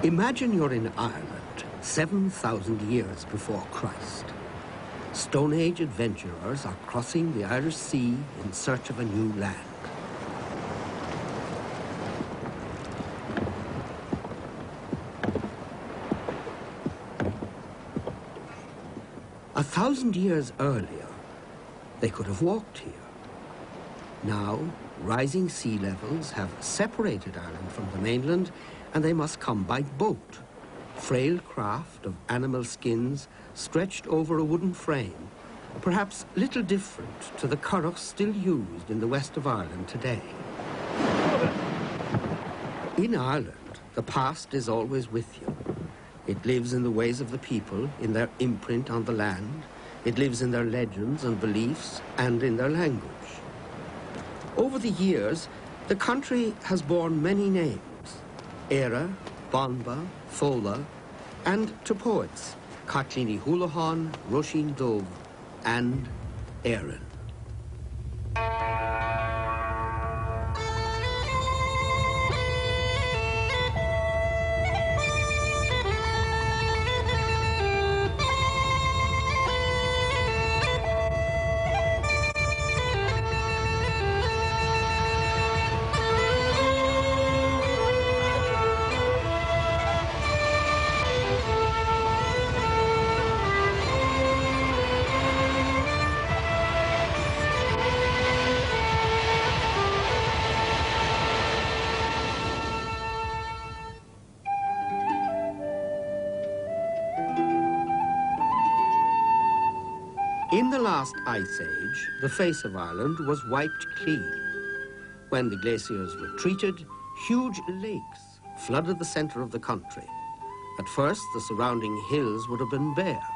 Imagine you're in Ireland 7,000 years before Christ. Stone Age adventurers are crossing the Irish Sea in search of a new land. A 1,000 years earlier, they could have walked here. Now, rising sea levels have separated Ireland from the mainland, and they must come by boat. Frail craft of animal skins stretched over a wooden frame, perhaps little different to the currachs still used in the west of Ireland today. In Ireland, the past is always with you. It lives in the ways of the people, in their imprint on the land. It lives in their legends and beliefs, and in their language. Over the years, the country has borne many names: Erin, Bonba, Fola, and to poets, Catlini Houlihan, Roisin Dove, and Erin. In the last ice age, the face of Ireland was wiped clean. When the glaciers retreated, huge lakes flooded the centre of the country. At first, the surrounding hills would have been bare.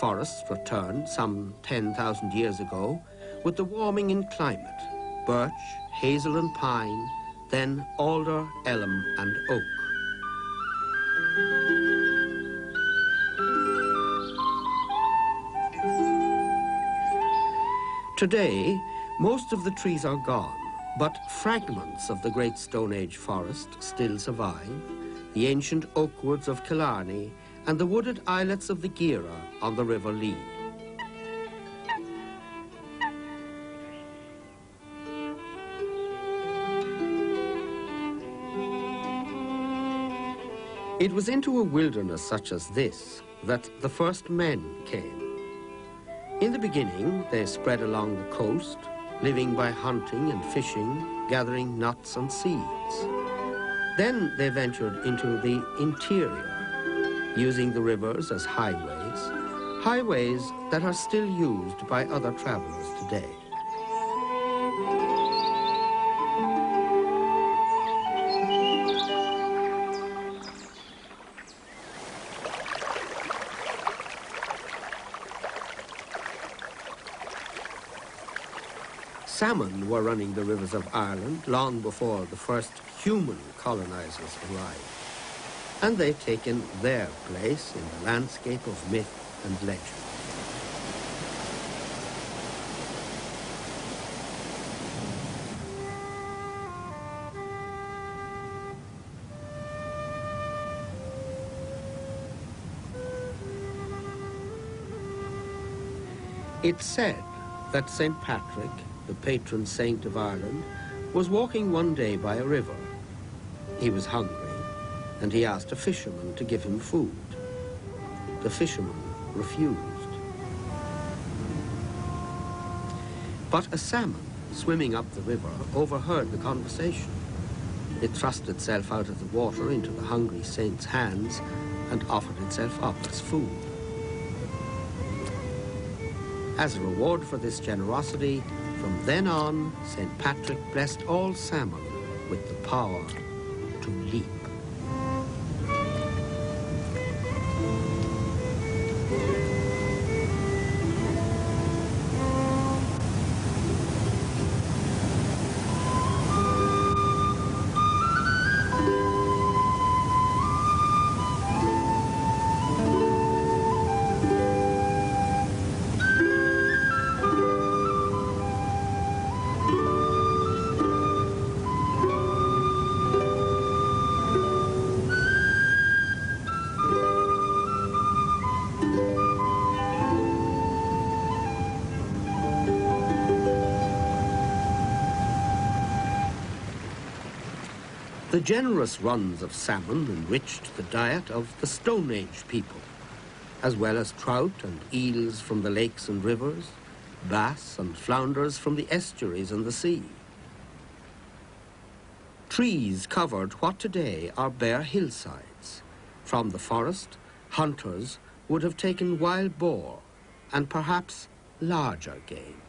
Forests returned some 10,000 years ago with the warming in climate: birch, hazel and pine, then alder, elm and oak. Today, most of the trees are gone, but fragments of the great Stone Age forest still survive: the ancient oak woods of Killarney and the wooded islets of the Gira on the River Lee. It was into a wilderness such as this that the first men came. In the beginning, they spread along the coast, living by hunting and fishing, gathering nuts and seeds. Then they ventured into the interior, using the rivers as highways that are still used by other travelers today. Salmon were running the rivers of Ireland long before the first human colonizers arrived, and they've taken their place in the landscape of myth and legend. It's said that St. Patrick, the patron saint of Ireland, was walking one day by a river. He was hungry, and he asked a fisherman to give him food. The fisherman refused. But a salmon swimming up the river overheard the conversation. It thrust itself out of the water into the hungry saint's hands and offered itself up as food. As a reward for this generosity, from then on, St. Patrick blessed all salmon with the power to leap. The generous runs of salmon enriched the diet of the Stone Age people, as well as trout and eels from the lakes and rivers, bass and flounders from the estuaries and the sea. Trees covered what today are bare hillsides. From the forest, hunters would have taken wild boar and perhaps larger game.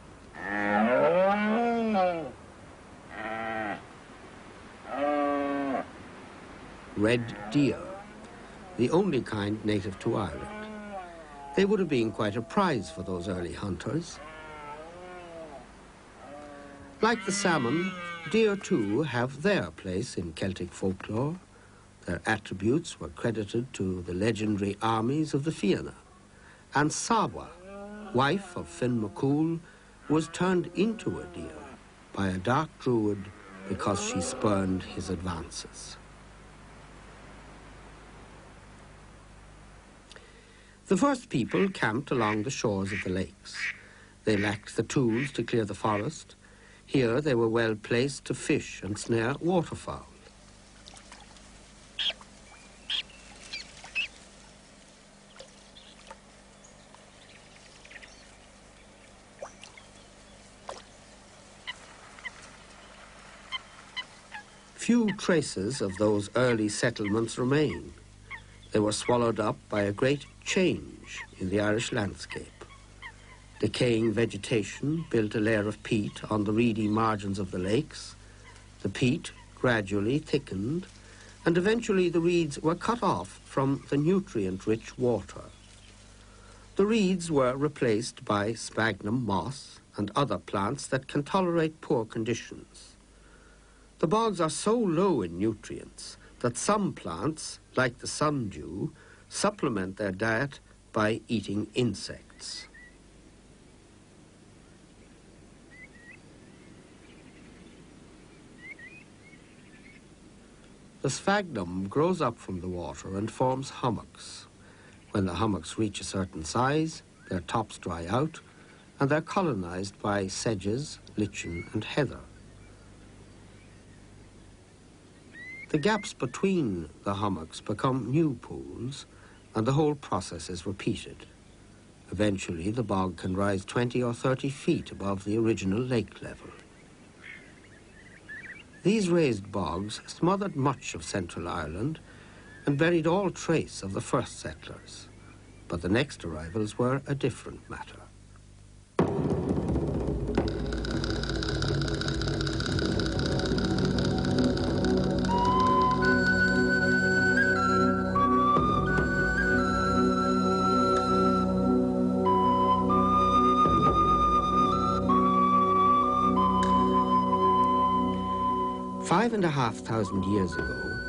Red deer, the only kind native to Ireland. They would have been quite a prize for those early hunters. Like the salmon, deer too have their place in Celtic folklore. Their attributes were credited to the legendary armies of the Fianna. And Sawa, wife of Finn MacCool, was turned into a deer by a dark druid because she spurned his advances. The first people camped along the shores of the lakes. They lacked the tools to clear the forest. Here they were well placed to fish and snare waterfowl. Few traces of those early settlements remain. They were swallowed up by a great change in the Irish landscape. Decaying vegetation built a layer of peat on the reedy margins of the lakes. The peat gradually thickened, and eventually the reeds were cut off from the nutrient-rich water. The reeds were replaced by sphagnum moss and other plants that can tolerate poor conditions. The bogs are so low in nutrients that some plants, like the sundew, supplement their diet by eating insects. The sphagnum grows up from the water and forms hummocks. When the hummocks reach a certain size, their tops dry out, and they're colonized by sedges, lichen, and heather. The gaps between the hummocks become new pools, and the whole process is repeated. Eventually, the bog can rise 20 or 30 feet above the original lake level. These raised bogs smothered much of central Ireland and buried all trace of the first settlers. But the next arrivals were a different matter. 5,500 years ago,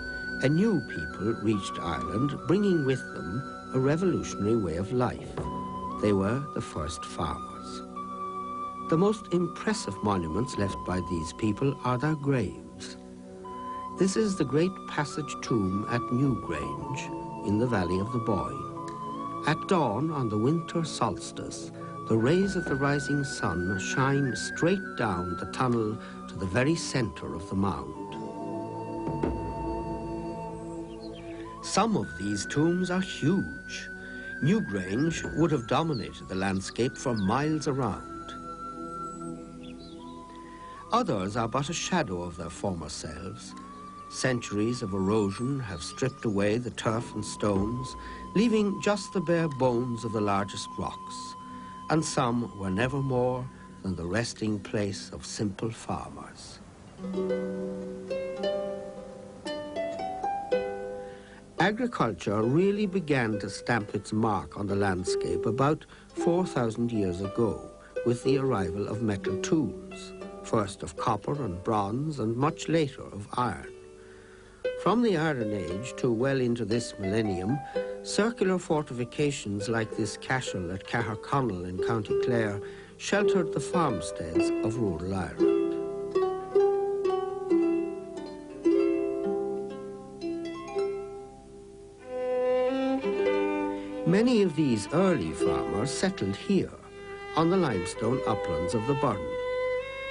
a new people reached Ireland, bringing with them a revolutionary way of life. They were the first farmers. The most impressive monuments left by these people are their graves. This is the great passage tomb at Newgrange in the valley of the Boyne. At dawn on the winter solstice, the rays of the rising sun shine straight down the tunnel to the very center of the mound. Some of these tombs are huge. Newgrange would have dominated the landscape for miles around. Others are but a shadow of their former selves. Centuries of erosion have stripped away the turf and stones, leaving just the bare bones of the largest rocks, and some were never more than the resting place of simple farmers. Agriculture really began to stamp its mark on the landscape about 4,000 years ago with the arrival of metal tools, first of copper and bronze and much later of iron. From the Iron Age to well into this millennium, circular fortifications like this cashel at Caherconnell in County Clare sheltered the farmsteads of rural Ireland. Many of these early farmers settled here, on the limestone uplands of the Burren.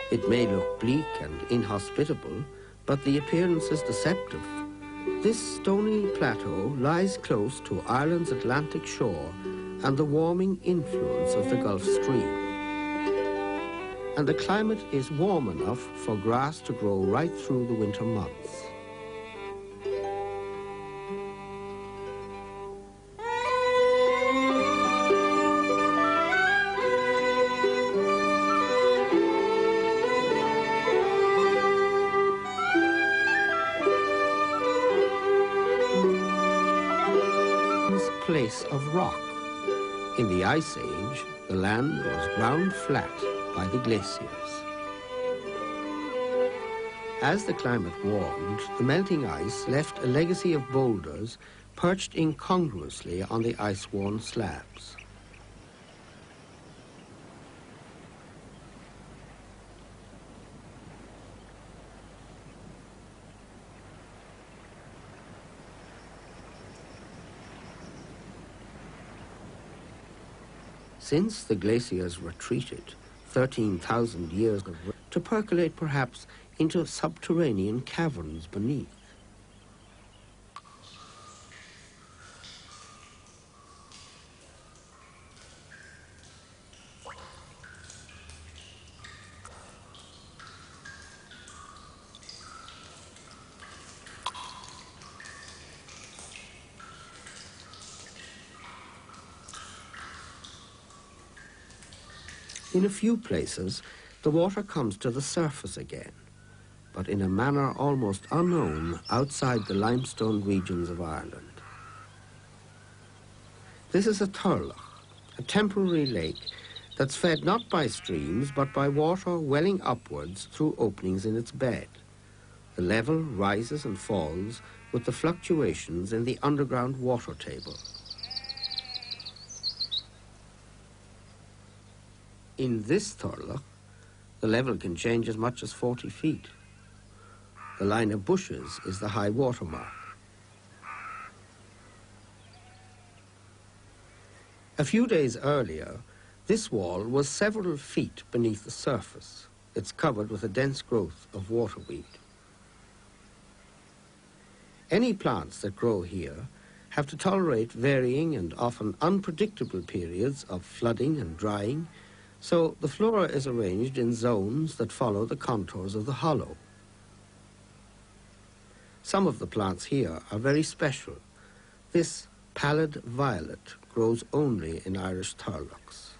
It may look bleak and inhospitable, but the appearance is deceptive. This stony plateau lies close to Ireland's Atlantic shore and the warming influence of the Gulf Stream. And the climate is warm enough for grass to grow right through the winter months. Place of rock. In the Ice Age, the land was ground flat by the glaciers. As the climate warmed, the melting ice left a legacy of boulders perched incongruously on the ice-worn slabs. Since the glaciers retreated 13,000 years ago, to percolate perhaps into subterranean caverns beneath. In a few places, the water comes to the surface again, but in a manner almost unknown outside the limestone regions of Ireland. This is a turlough, a temporary lake that's fed not by streams, but by water welling upwards through openings in its bed. The level rises and falls with the fluctuations in the underground water table. In this turlough, the level can change as much as 40 feet. The line of bushes is the high water mark. A few days earlier, this wall was several feet beneath the surface. It's covered with a dense growth of waterweed. Any plants that grow here have to tolerate varying and often unpredictable periods of flooding and drying, so the flora is arranged in zones that follow the contours of the hollow. Some of the plants here are very special. This pallid violet grows only in Irish turloughs.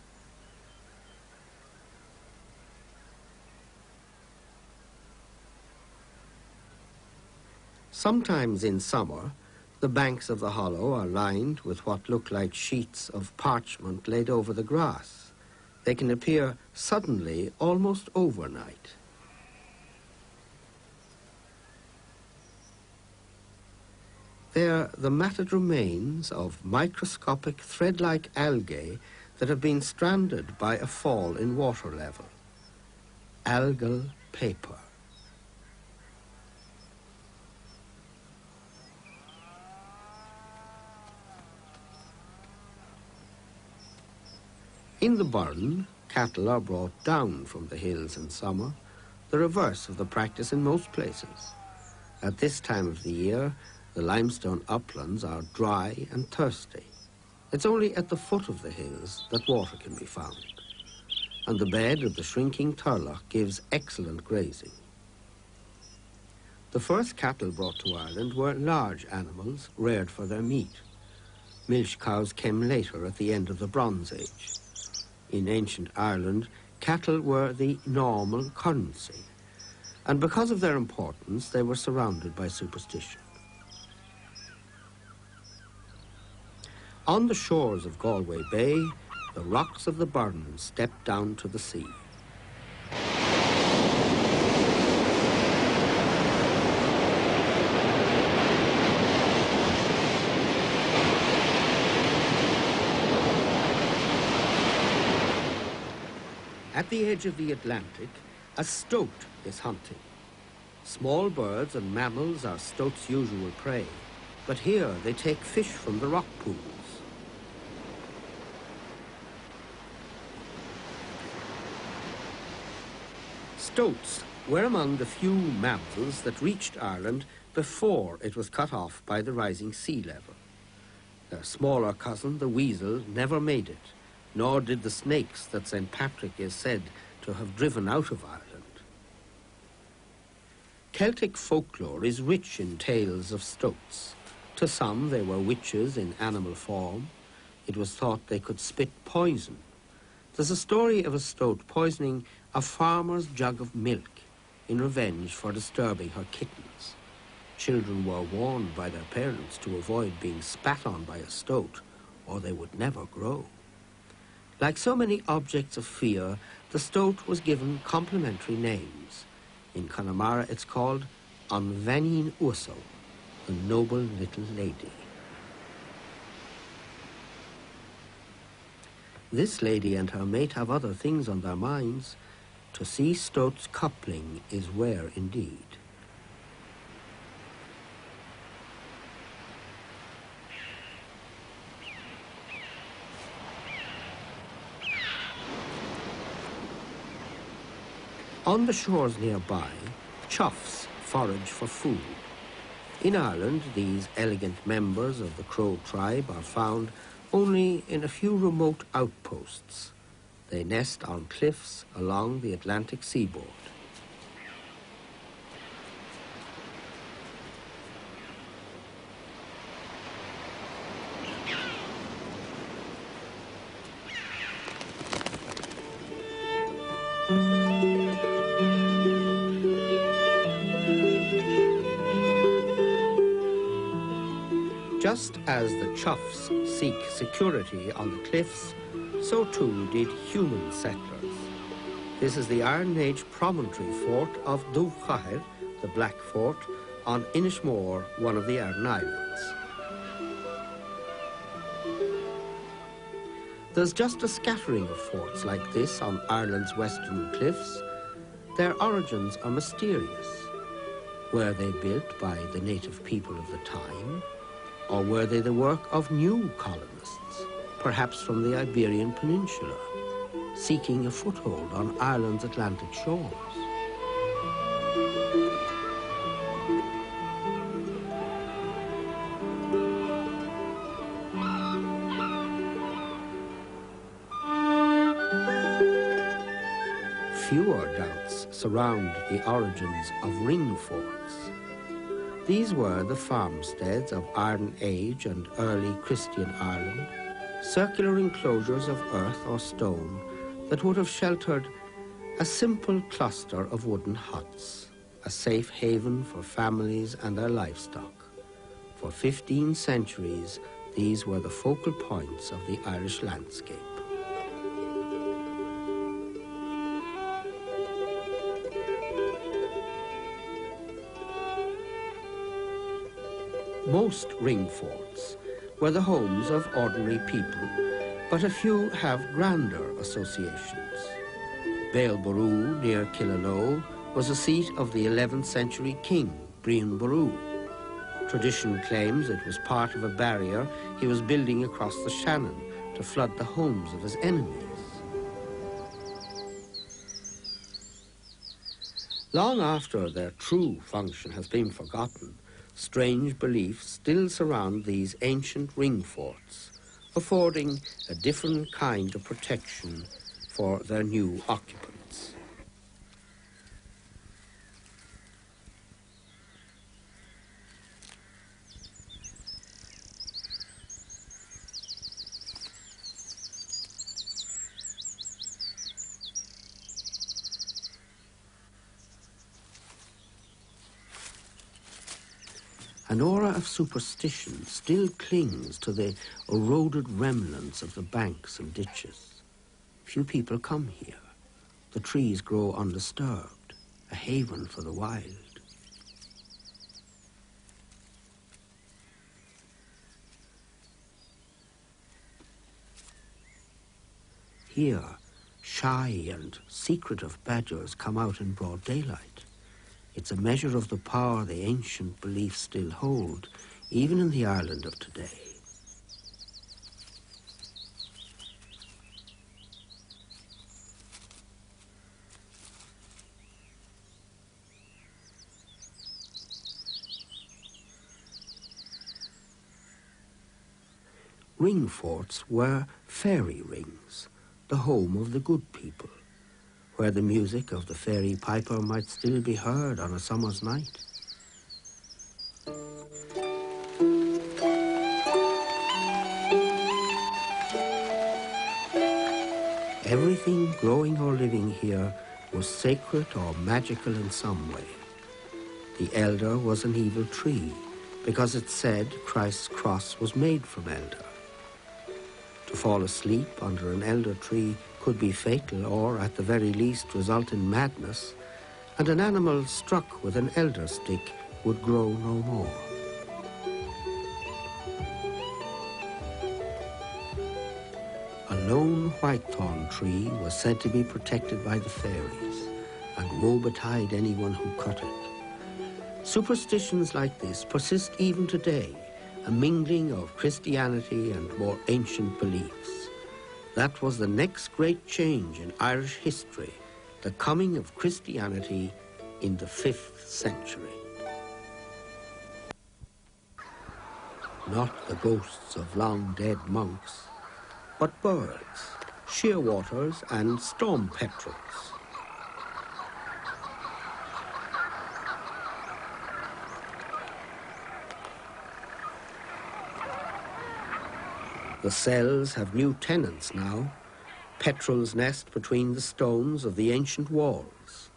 Sometimes in summer, the banks of the hollow are lined with what look like sheets of parchment laid over the grass. They can appear suddenly, almost overnight. They're the matted remains of microscopic thread-like algae that have been stranded by a fall in water level. Algal paper. In the burn, cattle are brought down from the hills in summer, the reverse of the practice in most places. At this time of the year, the limestone uplands are dry and thirsty. It's only at the foot of the hills that water can be found, and the bed of the shrinking turlough gives excellent grazing. The first cattle brought to Ireland were large animals reared for their meat. Milch cows came later at the end of the Bronze Age. In ancient Ireland, cattle were the normal currency, and because of their importance, they were surrounded by superstition. On the shores of Galway Bay, the rocks of the burn step down to the sea. At the edge of the Atlantic, a stoat is hunting. Small birds and mammals are stoat's usual prey, but here they take fish from the rock pools. Stoats were among the few mammals that reached Ireland before it was cut off by the rising sea level. Their smaller cousin, the weasel, never made it, nor did the snakes that St. Patrick is said to have driven out of Ireland. Celtic folklore is rich in tales of stoats. To some, they were witches in animal form. It was thought they could spit poison. There's a story of a stoat poisoning a farmer's jug of milk in revenge for disturbing her kittens. Children were warned by their parents to avoid being spat on by a stoat, or they would never grow. Like so many objects of fear, the stoat was given complimentary names. In Connemara it's called An Bheinin Uasal, the noble little lady. This lady and her mate have other things on their minds. To see stoats coupling is rare indeed. On the shores nearby, choughs forage for food. In Ireland, these elegant members of the Crow tribe are found only in a few remote outposts. They nest on cliffs along the Atlantic seaboard. Just as the choughs seek security on the cliffs, so too did human settlers. This is the Iron Age promontory fort of Dubh-Chathair, the Black Fort, on Inishmore, one of the Aran Islands. There's just a scattering of forts like this on Ireland's western cliffs. Their origins are mysterious. Were they built by the native people of the time? Or were they the work of new colonists, perhaps from the Iberian Peninsula, seeking a foothold on Ireland's Atlantic shores? Fewer doubts surround the origins of ring forts. These were the farmsteads of Iron Age and early Christian Ireland, circular enclosures of earth or stone that would have sheltered a simple cluster of wooden huts, a safe haven for families and their livestock. For 15 centuries, these were the focal points of the Irish landscape. Most ring forts were the homes of ordinary people, but a few have grander associations. Bailborough, near Killaloe, was the seat of the 11th century king, Brian Boru. Tradition claims it was part of a barrier he was building across the Shannon to flood the homes of his enemies. Long after their true function has been forgotten, strange beliefs still surround these ancient ring forts, affording a different kind of protection for their new occupants. An aura of superstition still clings to the eroded remnants of the banks and ditches. Few people come here. The trees grow undisturbed, a haven for the wild. Here, shy and secretive badgers come out in broad daylight. It's a measure of the power the ancient beliefs still hold, even in the Ireland of today. Ring forts were fairy rings, the home of the good people, where the music of the fairy piper might still be heard on a summer's night. Everything growing or living here was sacred or magical in some way. The elder was an evil tree, because it said Christ's cross was made from elder. To fall asleep under an elder tree could be fatal or, at the very least, result in madness, and an animal struck with an elder stick would grow no more. A lone whitethorn tree was said to be protected by the fairies, and woe betide anyone who cut it. Superstitions like this persist even today, a mingling of Christianity and more ancient beliefs. That was the next great change in Irish history, the coming of Christianity in the 5th century. Not the ghosts of long-dead monks, but birds, shearwaters and storm petrels. The cells have new tenants now. Petrels nest between the stones of the ancient walls.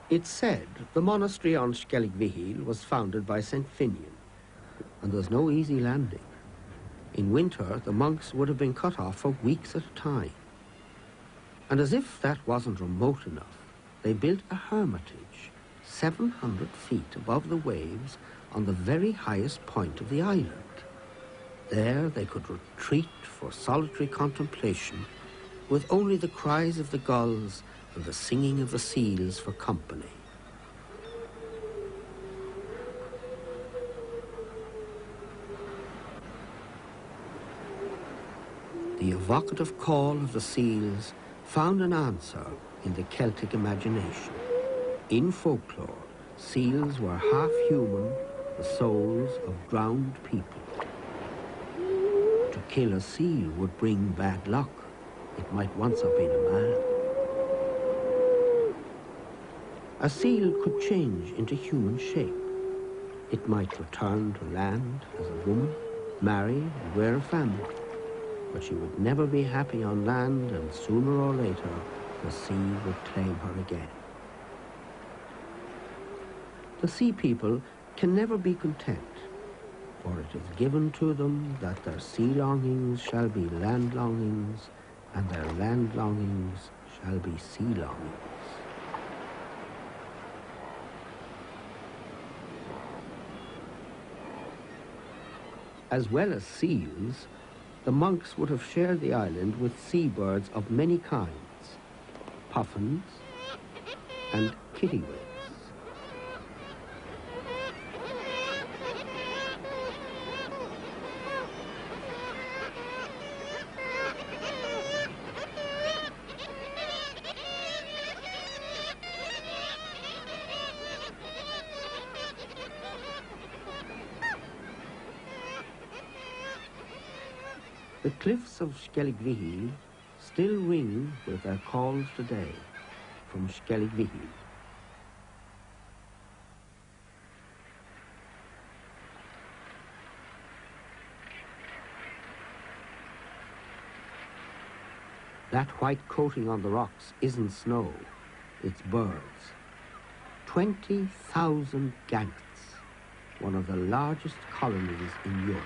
It's said the monastery on Skellig Vihil was founded by St. Finian, and there's no easy landing. In winter, the monks would have been cut off for weeks at a time. And as if that wasn't remote enough, they built a hermitage 700 feet above the waves on the very highest point of the island. There they could retreat for solitary contemplation, with only the cries of the gulls and the singing of the seals for company. The evocative call of the seals found an answer in the Celtic imagination. In folklore, seals were half human, the souls of drowned people. To kill a seal would bring bad luck. It might once have been a man. A seal could change into human shape. It might return to land as a woman, marry and rear a family. But she would never be happy on land, and sooner or later the sea would claim her again. The sea people can never be content, for it is given to them that their sea longings shall be land longings, and their land longings shall be sea longings. As well as seals, the monks would have shared the island with seabirds of many kinds, puffins and kittiwakes. The cliffs of Skellig Vihil still ring with their calls today from Skellig Vihil. That white coating on the rocks isn't snow, it's birds. 20,000 gannets, one of the largest colonies in Europe.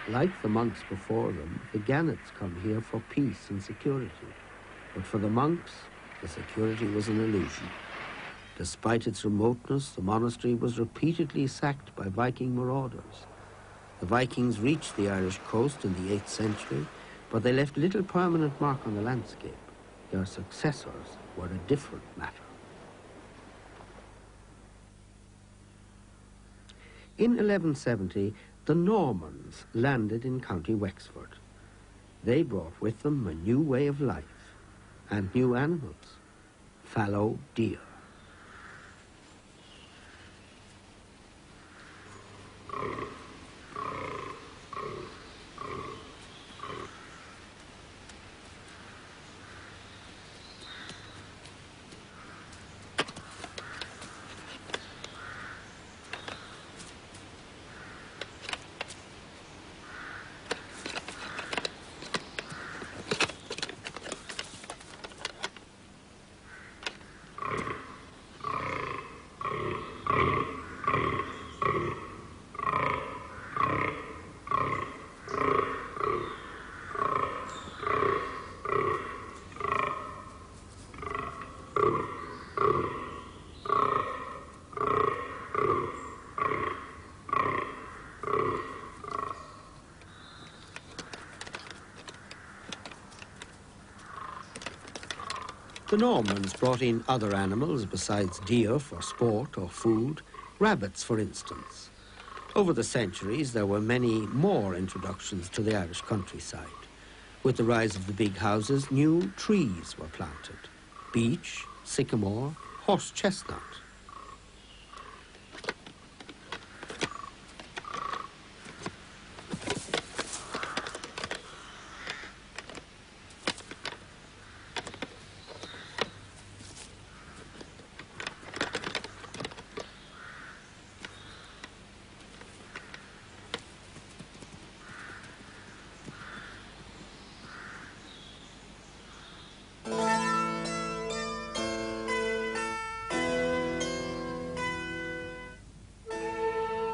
Like the monks before them, the Gannets come here for peace and security. But for the monks, the security was an illusion. Despite its remoteness, the monastery was repeatedly sacked by Viking marauders. The Vikings reached the Irish coast in the 8th century, but they left little permanent mark on the landscape. Their successors were a different matter. In 1170, the Normans landed in County Wexford. They brought with them a new way of life and new animals, fallow deer. The Normans brought in other animals besides deer for sport or food, rabbits for instance. Over the centuries there were many more introductions to the Irish countryside. With the rise of the big houses, new trees were planted. Beech, sycamore, horse chestnut.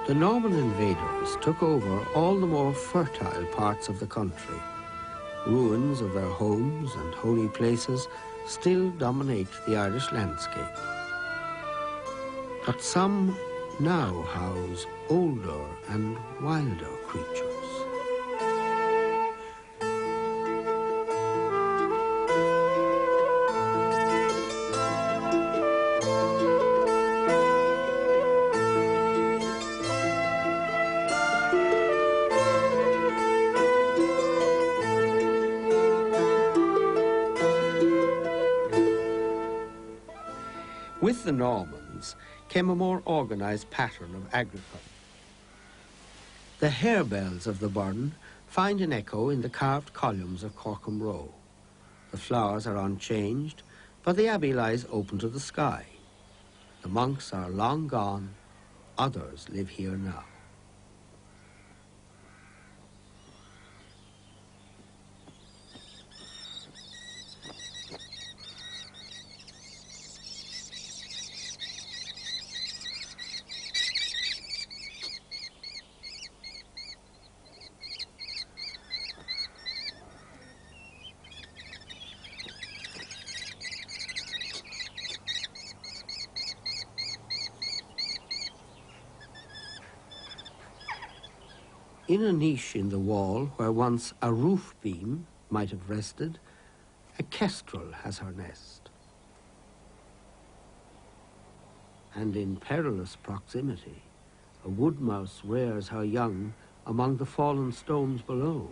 The Norman invaders took over all the more fertile parts of the country. Ruins of their homes and holy places still dominate the Irish landscape. But some now house older and wilder creatures. With the Normans came a more organized pattern of agriculture. The harebells of the burn find an echo in the carved columns of Corcombe Row. The flowers are unchanged, but the abbey lies open to the sky. The monks are long gone, others live here now. In a niche in the wall where once a roof beam might have rested, a kestrel has her nest. And in perilous proximity, a wood mouse rears her young among the fallen stones below.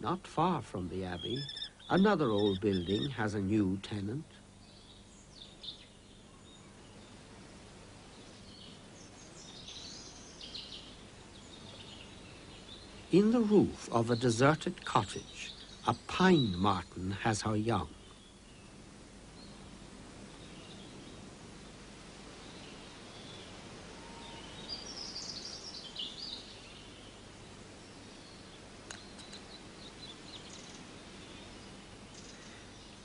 not far from the Abbey, another old building has a new tenant. In the roof of a deserted cottage, a pine marten has her young.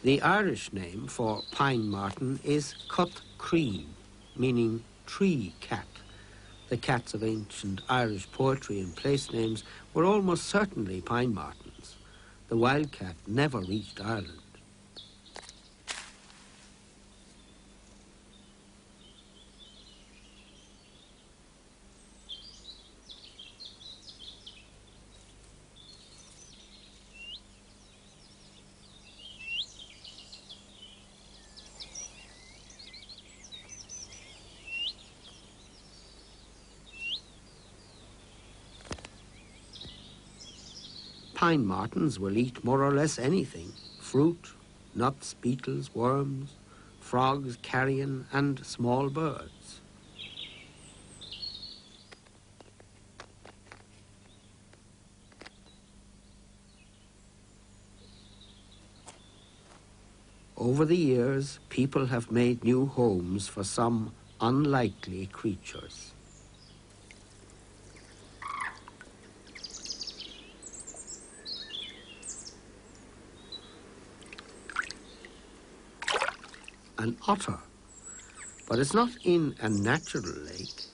The Irish name for pine marten is cut cream, meaning tree cat. The cats of ancient Irish poetry and place names were almost certainly pine martens. The wildcat never reached Ireland. Pine martens will eat more or less anything: fruit, nuts, beetles, worms, frogs, carrion, and small birds. Over the years, people have made new homes for some unlikely creatures. An otter, but it's not in a natural lake.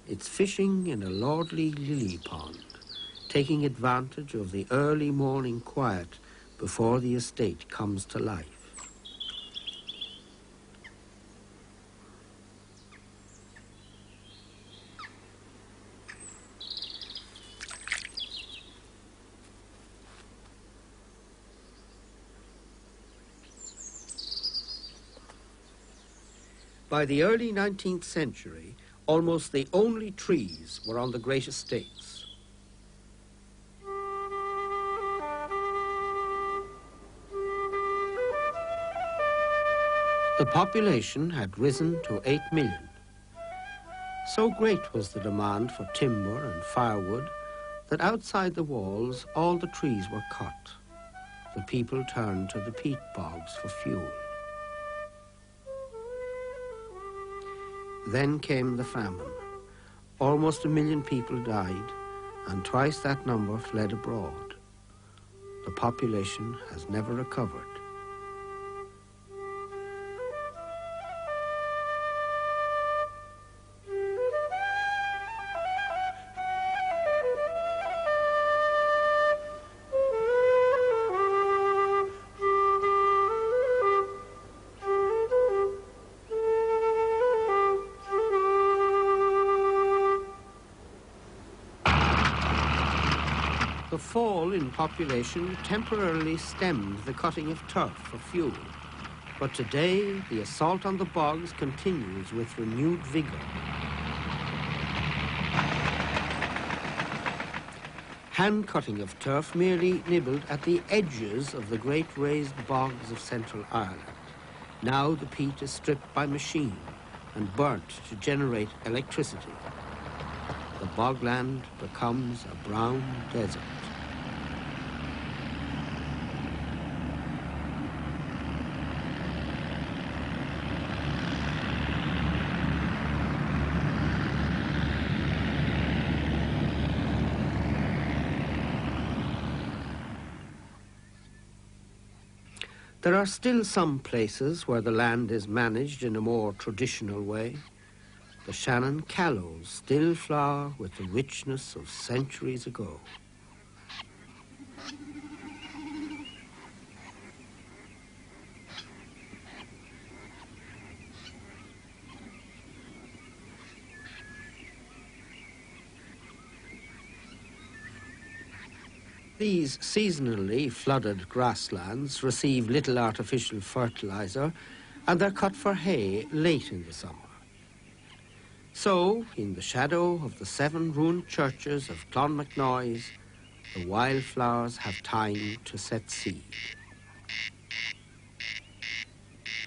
It's fishing in a lordly lily pond, taking advantage of the early morning quiet before the estate comes to life. By the early 19th century, almost the only trees were on the great estates. The population had risen to 8 million. So great was the demand for timber and firewood that outside the walls all the trees were cut. The people turned to the peat bogs for fuel. Then came the famine. Almost 1 million people died, and twice that number fled abroad. The population has never recovered. The fall in population temporarily stemmed the cutting of turf for fuel, but today the assault on the bogs continues with renewed vigor. Hand cutting of turf merely nibbled at the edges of the great raised bogs of Central Ireland. Now the peat is stripped by machine and burnt to generate electricity. The bogland becomes a brown desert. There are still some places where the land is managed in a more traditional way. The Shannon callows still flower with the richness of centuries ago. These seasonally flooded grasslands receive little artificial fertilizer, and they're cut for hay late in the summer. So, in the shadow of the 7 ruined churches of Clonmacnoise, the wildflowers have time to set seed.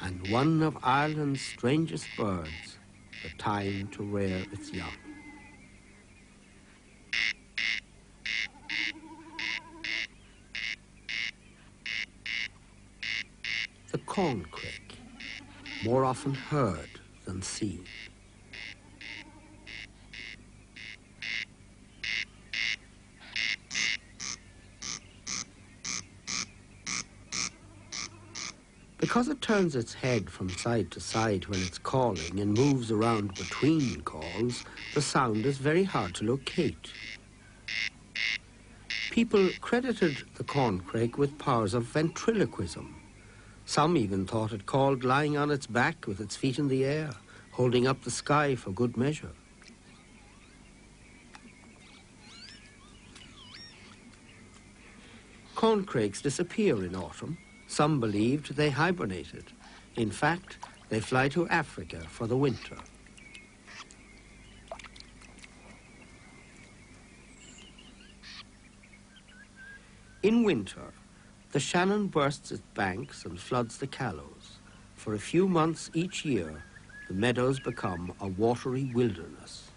And one of Ireland's strangest birds, the time to rear its young. The corncrake, more often heard than seen. Because it turns its head from side to side when it's calling and moves around between calls, the sound is very hard to locate. People credited the corncrake with powers of ventriloquism. Some even thought it called lying on its back with its feet in the air, holding up the sky for good measure. Corncrakes disappear in autumn. Some believed they hibernated. In fact, they fly to Africa for the winter. In winter, the Shannon bursts its banks and floods the Callows. For a few months each year, the meadows become a watery wilderness.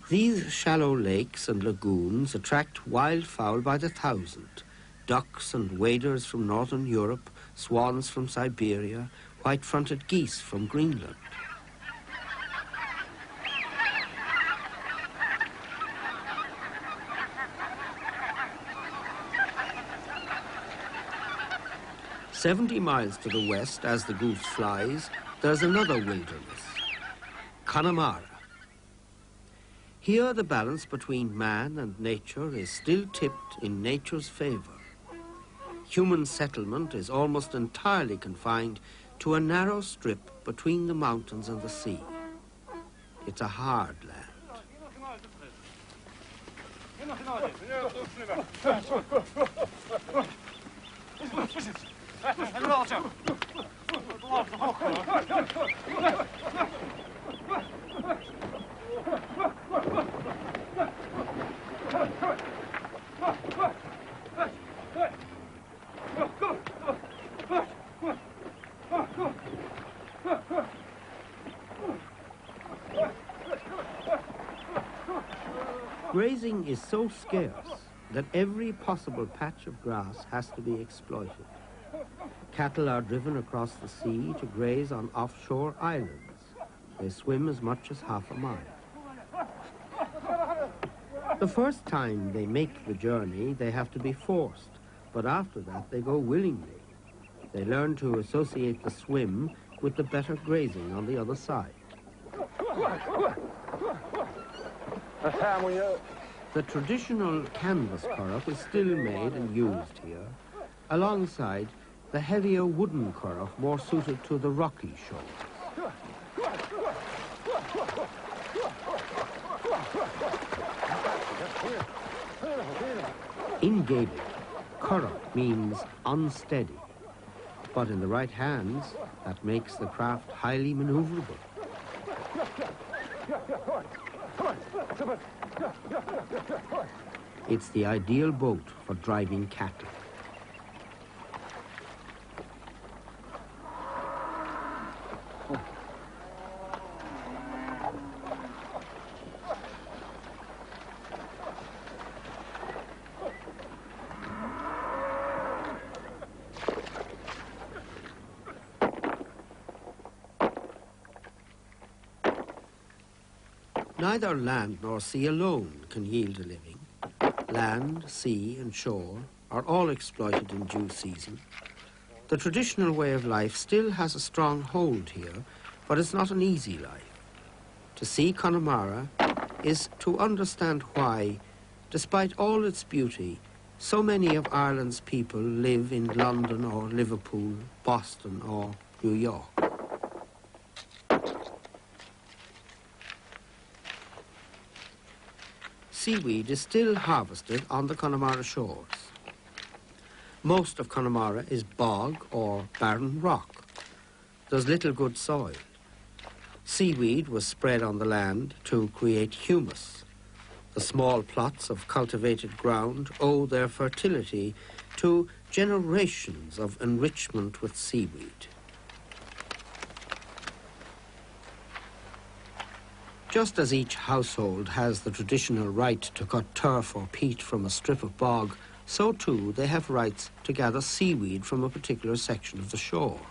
These shallow lakes and lagoons attract wildfowl by the thousand. Ducks and waders from northern Europe, swans from Siberia, white-fronted geese from Greenland. "70 miles to the west, as the goose flies, there's another wilderness, Connemara. Here the balance between man and nature is still tipped in nature's favor. Human settlement is almost entirely confined to a narrow strip between the mountains and the sea. It's a hard land. Grazing is so scarce that every possible patch of grass has to be exploited. Cattle are driven across the sea to graze on offshore islands. They swim as much as half a mile. The first time they make the journey, they have to be forced, but after that they go willingly. They learn to associate the swim with the better grazing on the other side. The traditional canvas curragh is still made and used here, alongside the heavier wooden curragh more suited to the rocky shores. In Gaelic, curragh means unsteady, but in the right hands, that makes the craft highly maneuverable. It's the ideal boat for driving cattle. Neither land nor sea alone can yield a living. Land, sea, and shore are all exploited in due season. The traditional way of life still has a strong hold here, but it's not an easy life. To see Connemara is to understand why, despite all its beauty, so many of Ireland's people live in London or Liverpool, Boston or New York. seaweed is still harvested on the Connemara shores. Most of Connemara is bog or barren rock. There's little good soil. Seaweed was spread on the land to create humus. The small plots of cultivated ground owe their fertility to generations of enrichment with seaweed. Just as each household has the traditional right to cut turf or peat from a strip of bog, so too they have rights to gather seaweed from a particular section of the shore.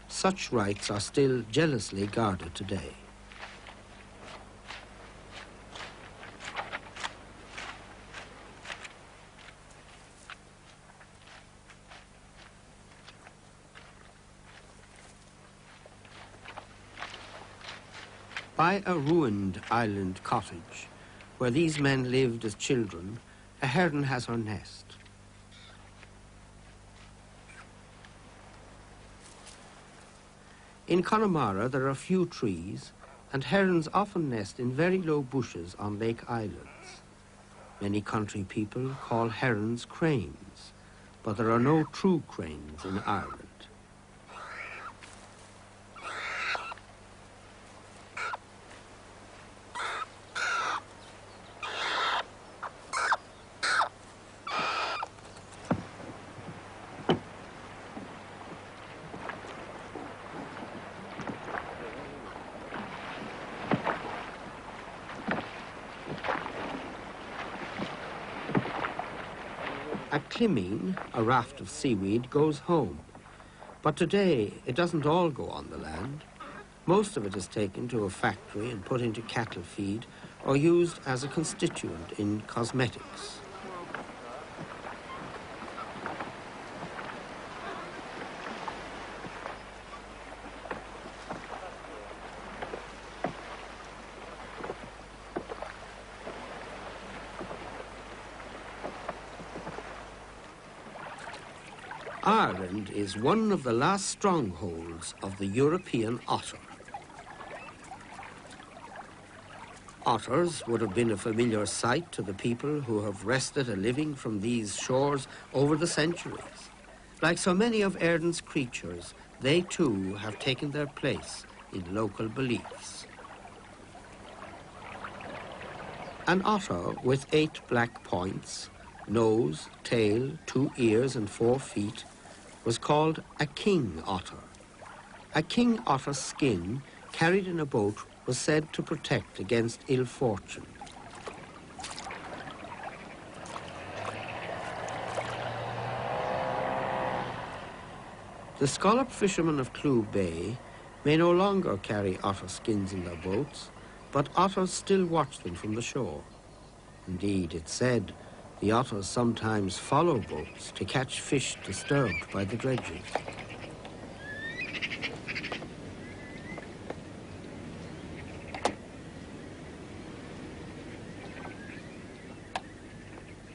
Such rights are still jealously guarded today. By a ruined island cottage, where these men lived as children, a heron has her nest. In Connemara there are few trees, and herons often nest in very low bushes on lake islands. Many country people call herons cranes, but there are no true cranes in Ireland. At Climeen, a raft of seaweed goes home. But today, it doesn't all go on the land. Most of it is taken to a factory and put into cattle feed or used as a constituent in cosmetics. Ireland is one of the last strongholds of the European otter. Otters would have been a familiar sight to the people who have wrested a living from these shores over the centuries. Like so many of Erin's creatures, they too have taken their place in local beliefs. An otter with 8 black points, nose, tail, 2 ears and 4 feet, was called a king otter. A king otter's skin, carried in a boat, was said to protect against ill fortune. The scallop fishermen of Clew Bay may no longer carry otter skins in their boats, but otters still watch them from the shore. Indeed, it's said the otters sometimes follow boats to catch fish disturbed by the dredges.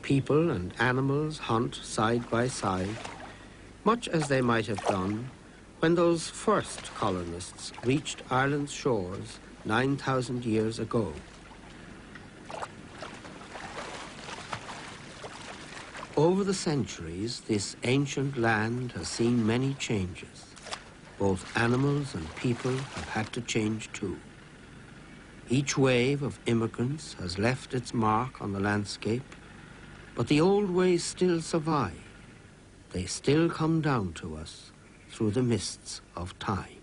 People and animals hunt side by side, much as they might have done when those first colonists reached Ireland's shores 9,000 years ago. Over the centuries, this ancient land has seen many changes. Both animals and people have had to change too. Each wave of immigrants has left its mark on the landscape, but the old ways still survive. They still come down to us through the mists of time.